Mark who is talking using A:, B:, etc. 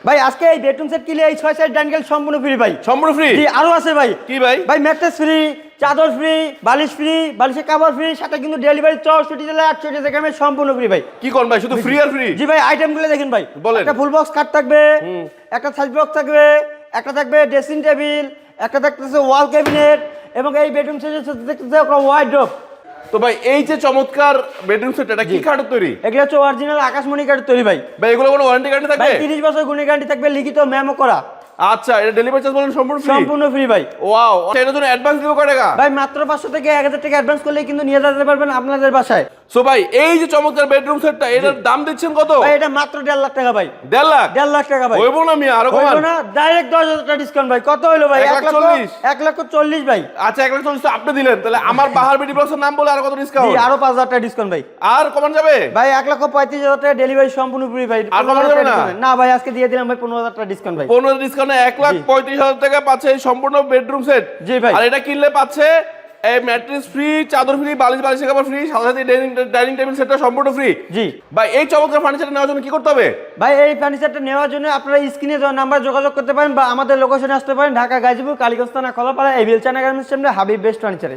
A: ভাই আজকে এই বেডরুম সেট কিনলে এই 6 সেট ডাইনিং সম্পূর্ণ ফ্রি ভাই।
B: সম্পূর্ণ ফ্রি?
A: জি আরো আছে ভাই।
B: কি ভাই?
A: ভাই ম্যাট্রেস ফ্রি, চাদর ফ্রি, বালিশ ফ্রি, বালিশের কভার ফ্রি, সাথে কিন্তু ডেলিভারি 64 জেলা 68 গ্রামে সম্পূর্ণ ফ্রি ভাই।
B: কি কোন ভাই শুধু ফ্রি আর ফ্রি?
A: জি ভাই আইটেমগুলো দেখেন ভাই।
B: বলেন।
A: একটা ফুল বক্স কাট থাকবে, একটা সাইজ বক্স থাকবে, একটা থাকবে ড্রেসিং টেবিল, একটা থাকতেছে ওয়াল ক্যাবিনেট এবং এই বেডরুম সেটের সাথে থাকতেছে একটা ওয়ার্ডরোব।
B: তো ভাই এই যে চমৎকার বেডরুম সেট এটা কি কাঠের তৈরি?
A: এগুলো হচ্ছে অরিজিনাল আকাশমণি কাঠের তৈরি ভাই।
B: ভাই এগুলো কোনো ওয়ারেন্টি গ্যারান্টি থাকবে?
A: ভাই 30 বছর গুণের গ্যারান্টি থাকবে, লিখিত মেমো করা।
B: আচ্ছা, এটা ডেলিভারি চার্জ বলেন সম্পূর্ণ ফ্রি?
A: সম্পূর্ণ ফ্রি ভাই।
B: ওয়াও, এটার জন্য অ্যাডভান্স দিব কয় টাকা?
A: ভাই মাত্র 500 থেকে 1000 টাকা অ্যাডভান্স করলেই কিন্তু নিয়ে যেতে পারবেন আপনাদের বাসায়।
B: সো ভাই এই যে চমৎকার বেডরুম সেটটা এটার দাম দিচ্ছেন কত?
A: ভাই এটা মাত্র 1.5 লাখ টাকা ভাই।
B: 1.5 লাখ?
A: 1.5 লাখ টাকা ভাই।
B: হইব না আমি আরো
A: হইব
B: কমান?
A: না, ডাইরেক্ট 10,000 টাকা ডিসকাউন্ট ভাই। কত হইলো ভাই? 1,40,000 ভাই।
B: আচ্ছা 1,40,000 তো আপনি দিলেন, তাহলে আমার বাহার বিডি ব্লগসের নাম বলে আর কত
A: জি
B: ডিসকাউন্ট?
A: আরো 5,000 টাকা ডিসকাউন্ট ভাই।
B: আর কমান যাবে?
A: ভাই 1,35,000 টাকা ডেলিভারি সম্পূর্ণ ফ্রি ভাই।
B: আর কমানো যাবে না?
A: না ভাই আজকে দিয়ে দিলাম ভাই 15,000 টাকা ডিসকাউন্ট ভাই।
B: 15 ডিসকাউন্টে 1,35,000 টাকা পাচ্ছে এই সম্পূর্ণ বেডরুম সেট।
A: জি ভাই।
B: আর এটা কিনলে পাচ্ছে এই ম্যাট্রেস ফ্রি, চাদর ফ্রি, বালিশের কভার ফ্রি, সাথে সাথে ডাইনিং টেবিল সেটটা সম্পূর্ণ ফ্রি।
A: জি
B: ভাই এই চমৎকার ফার্নিচারটা নেওয়ার জন্য কি করতে হবে?
A: ভাই এই ফার্নিচারটা নেওয়ার জন্য আপনারা স্ক্রিনে দেওয়া নাম্বার যোগাযোগ করতে পারেন বা আমাদের লোকেশনে আসতে পারেন, ঢাকা গাজীপুর কালীগঞ্জ থানা কলাপাড়া এভিএল চায়না গার্মেন্টস সামনে হাবিব বেস্ট ফার্নিচারে।